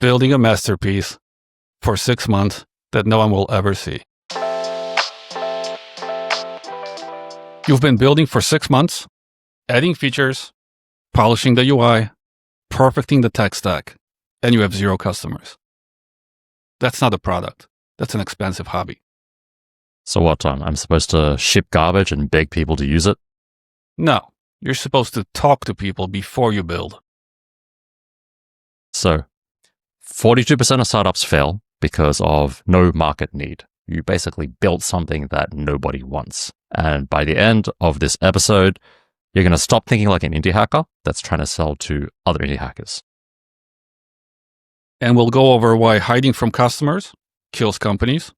building a masterpiece for 6 months that no one will ever see. You've been building for 6 months, adding features, polishing the UI, perfecting the tech stack, and you have 0 customers. That's not a product. That's an expensive hobby. So what, Tom? I'm supposed to ship garbage and beg people to use it? No, you're supposed to talk to people before you build. So 42% of startups fail because of no market need. You basically built something that nobody wants. And by the end of this episode, you're going to stop thinking like an indie hacker that's trying to sell to other indie hackers. And we'll go over why hiding from customers kills companies,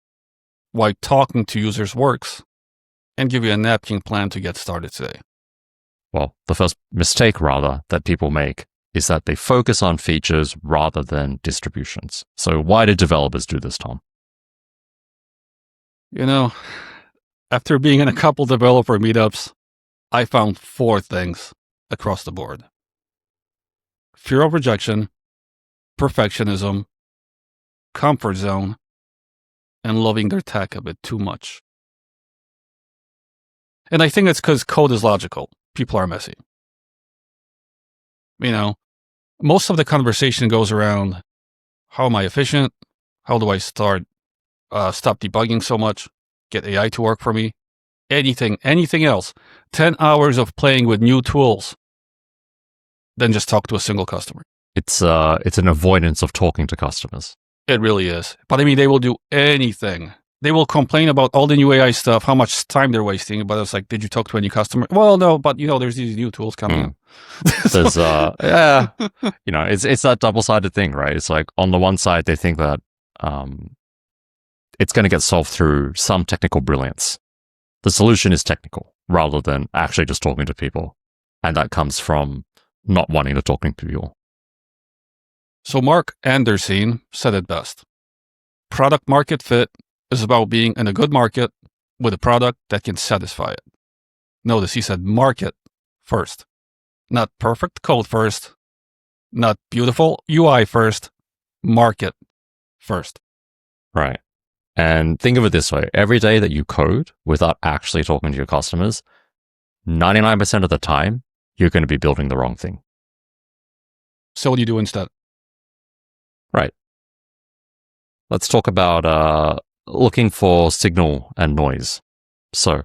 why talking to users works, and give you a napkin plan to get started today. Well, the first mistake, rather, that people make is that they focus on features rather than distributions. So why did developers do this, Tom? You know, after being in a couple developer meetups, I found 4 things across the board. Fear of rejection, perfectionism, comfort zone, and loving their tech a bit too much. And I think it's because code is logical. People are messy. You know, most of the conversation goes around, how am I efficient? How do I stop debugging so much? Get AI to work for me? Anything else. 10 hours of playing with new tools. Then just talk to a single customer. It's an avoidance of talking to customers. It really is. But I mean, they will do anything. They will complain about all the new AI stuff, how much time they're wasting. But it's like, did you talk to any customer? Well, no, but there's these new tools coming. There's, it's that double-sided thing, right? It's like on the one side, they think that it's going to get solved through some technical brilliance. The solution is technical rather than actually just talking to people. And that comes from not wanting to talk to people. So Marc Andreessen said it best. Product market fit is about being in a good market with a product that can satisfy it. Notice he said market first, not perfect code first, not beautiful UI first, market first. Right. And think of it this way. Every day that you code without actually talking to your customers, 99% of the time, you're going to be building the wrong thing. So what do you do instead? Right. Let's talk about looking for signal and noise. So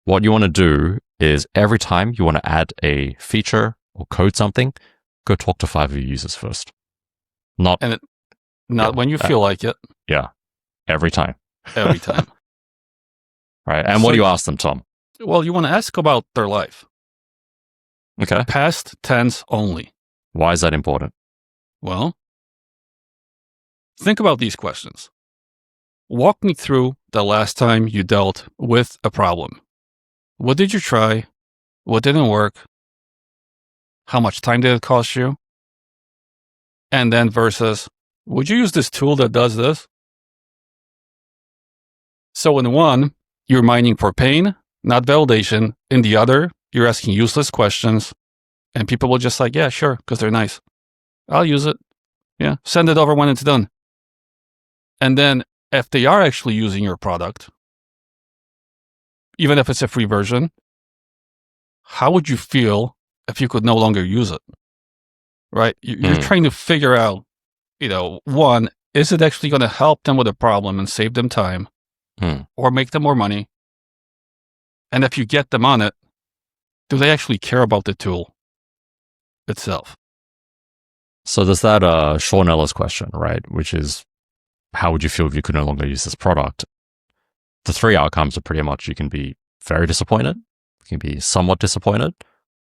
what you want to do is every time you want to add a feature or code something, go talk to 5 of your users first. Not when you feel like it. Yeah. Every time. Every time. Right. And what do you ask them, Tom? Well, you want to ask about their life. Okay. Past tense only. Why is that important? Well, think about these questions. Walk me through the last time you dealt with a problem. What did you try? What didn't work? How much time did it cost you? And then versus, would you use this tool that does this? So in one, you're mining for pain, not validation. In the other, you're asking useless questions. And people will just like, yeah, sure, because they're nice. I'll use it. Yeah, send it over when it's done. And then if they are actually using your product, even if it's a free version, how would you feel if you could no longer use it? Right? You're trying to figure out, one, is it actually going to help them with a problem and save them time or make them more money? And if you get them on it, do they actually care about the tool itself? So there's that Sean Ellis question, right? Which is, how would you feel if you could no longer use this product? The 3 outcomes are pretty much you can be very disappointed, you can be somewhat disappointed,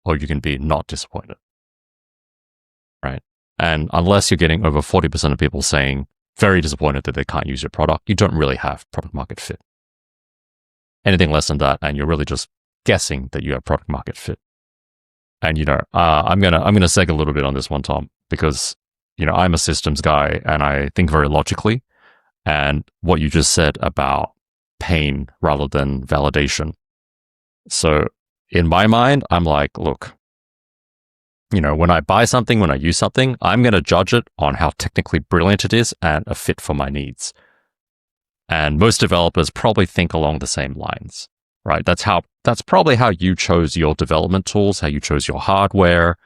or you can be not disappointed. Right? And unless you're getting over 40% of people saying very disappointed that they can't use your product, you don't really have product market fit. Anything less than that, and you're really just guessing that you have product market fit. And I'm gonna seg a little bit on this one, Tom, because I'm a systems guy and I think very logically. And what you just said about pain rather than validation. So in my mind, I'm like, look, when I buy something, when I use something, I'm going to judge it on how technically brilliant it is and a fit for my needs. And most developers probably think along the same lines, right? That's probably how you chose your development tools, how you chose your hardware,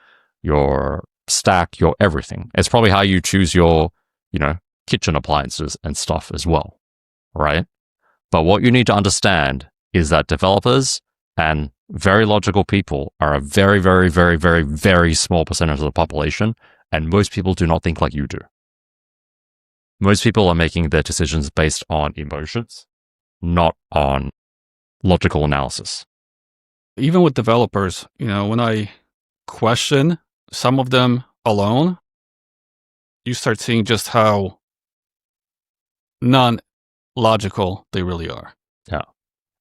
your stack, your everything. It's probably how you choose your, kitchen appliances and stuff as well, right? But what you need to understand is that developers and very logical people are a very, very, very, very, very small percentage of the population, and most people do not think like you do. Most people are making their decisions based on emotions, not on logical analysis. Even with developers, when I question some of them alone, you start seeing just how non-logical they really are. Yeah.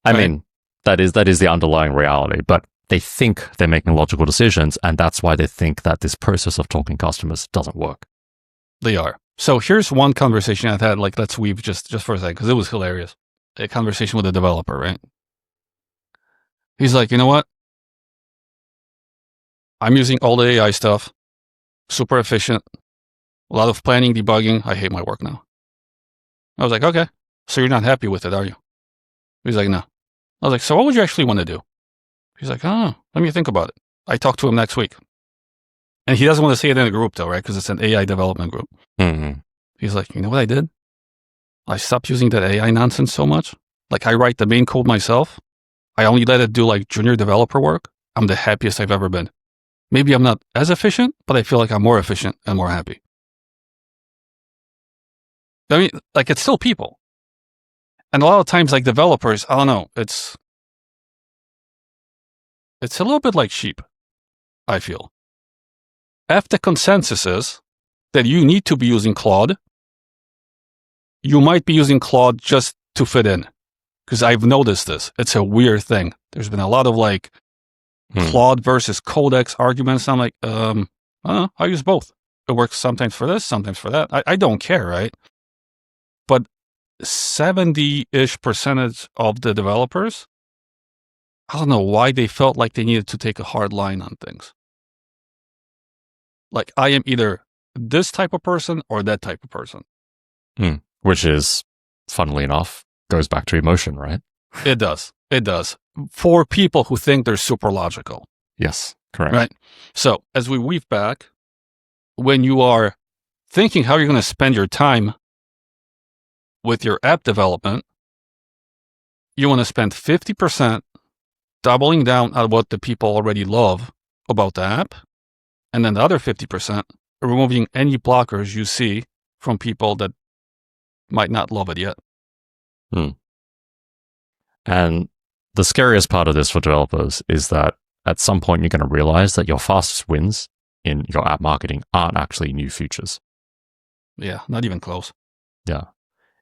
I mean, that is the underlying reality, but they think they're making logical decisions, and that's why they think that this process of talking customers doesn't work. They are. So here's one conversation I've had, let's weave just for a second, because it was hilarious. A conversation with a developer, right? He's like, you know what? I'm using all the AI stuff, super efficient, a lot of planning, debugging. I hate my work now. I was like, okay, so you're not happy with it, are you? He's like, no. I was like, so what would you actually want to do? He's like, oh, let me think about it. I talk to him next week. And he doesn't want to say it in a group though, right? Because it's an AI development group. Mm-hmm. He's like, you know what I did? I stopped using that AI nonsense so much. I write the main code myself. I only let it do junior developer work. I'm the happiest I've ever been. Maybe I'm not as efficient, but I feel like I'm more efficient and more happy. I mean, it's still people. And a lot of times, developers, I don't know, it's a little bit like sheep, I feel. If the consensus is that you need to be using Claude, you might be using Claude just to fit in. Because I've noticed this. It's a weird thing. There's been a lot of Claude versus Codex arguments. I'm like, I don't know, I use both. It works sometimes for this, sometimes for that. I don't care, right? But 70-ish% of the developers, I don't know why they felt like they needed to take a hard line on things. I am either this type of person or that type of person. Which is, funnily enough, goes back to emotion, right? It does. It does. For people who think they're super logical. Yes, correct. Right. So as we weave back, when you are thinking how you're going to spend your time with your app development, you want to spend 50% doubling down on what the people already love about the app, and then the other 50% removing any blockers you see from people that might not love it yet. And the scariest part of this for developers is that at some point you're going to realize that your fastest wins in your app marketing aren't actually new features. Yeah, not even close. Yeah.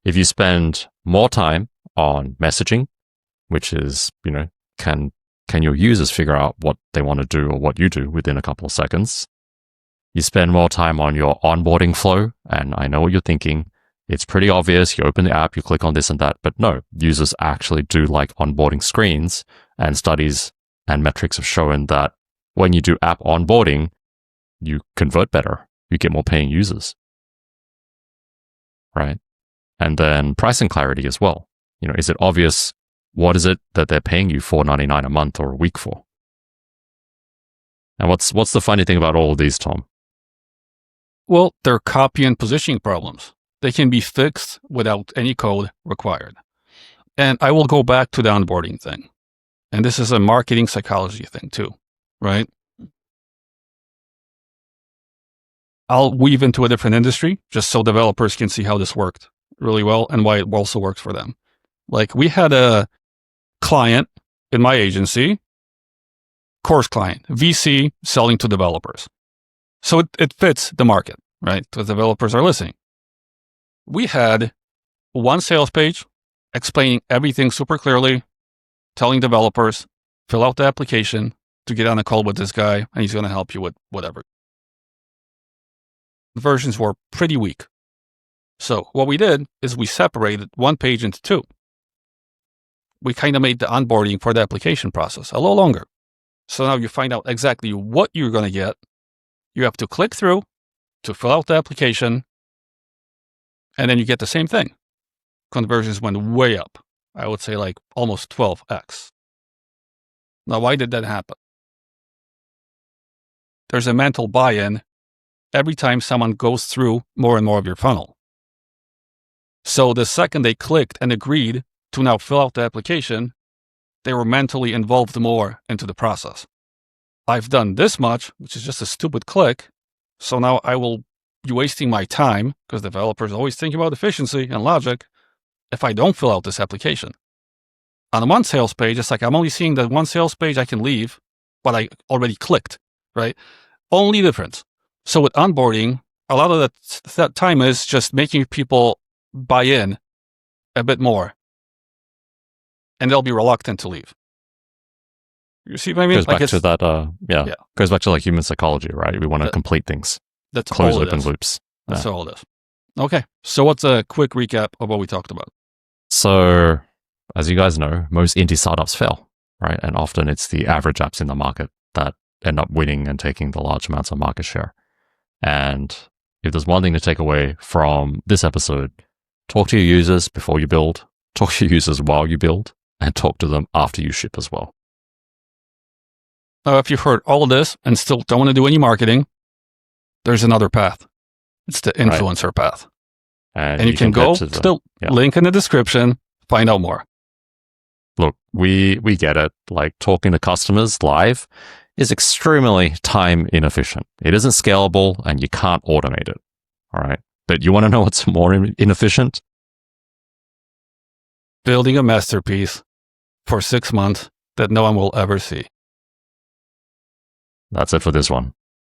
If you spend more time on messaging, which is, can your users figure out what they want to do or what you do within a couple of seconds? You spend more time on your onboarding flow, and I know what you're thinking. It's pretty obvious. You open the app, you click on this and that, but no, users actually do like onboarding screens, and studies and metrics have shown that when you do app onboarding, you convert better. You get more paying users, right? And then pricing clarity as well. Is it obvious what is it that they're paying you $4.99 a month or a week for? And what's the funny thing about all of these, Tom? Well, they're copy and positioning problems. They can be fixed without any code required. And I will go back to the onboarding thing. And this is a marketing psychology thing too, right? I'll weave into a different industry just so developers can see how this worked really well and why it also works for them. We had a client in my agency, course client, VC selling to developers. So it fits the market, right? The developers are listening. We had one sales page explaining everything super clearly, telling developers, fill out the application to get on a call with this guy, and he's going to help you with whatever. The versions were pretty weak. So what we did is we separated one page into two. We kind of made the onboarding for the application process a little longer. So now you find out exactly what you're going to get You have to click through to fill out the application, and then you get the same thing. Conversions went way up. I would say like almost 12x. Now, why did that happen? There's a mental buy-in every time someone goes through more and more of your funnel. So the second they clicked and agreed to now fill out the application, they were mentally involved more into the process. I've done this much, which is just a stupid click, so now I will be wasting my time, because developers are always thinking about efficiency and logic, if I don't fill out this application. On one sales page, it's like I'm only seeing that one sales page, I can leave, but I already clicked, right? Only difference. So with onboarding, a lot of that time is just making people buy in a bit more, and they'll be reluctant to leave. You see what I mean? Goes back to that, goes back to like human psychology, right? We want to complete things. That's close all open loops. That's all it is. Okay, so what's a quick recap of what we talked about? So, as you guys know, most indie startups fail, right? And often it's the average apps in the market that end up winning and taking the large amounts of market share. And if there's one thing to take away from this episode, talk to your users before you build, talk to your users while you build, and talk to them after you ship as well. Now, if you've heard all of this and still don't want to do any marketing, there's another path. It's the influencer path. And you can go to the link in the description, find out more. Look, we get it. Like, talking to customers live is extremely time inefficient. It isn't scalable and you can't automate it. All right. But you want to know what's more inefficient? Building a masterpiece for 6 months that no one will ever see. That's it for this one.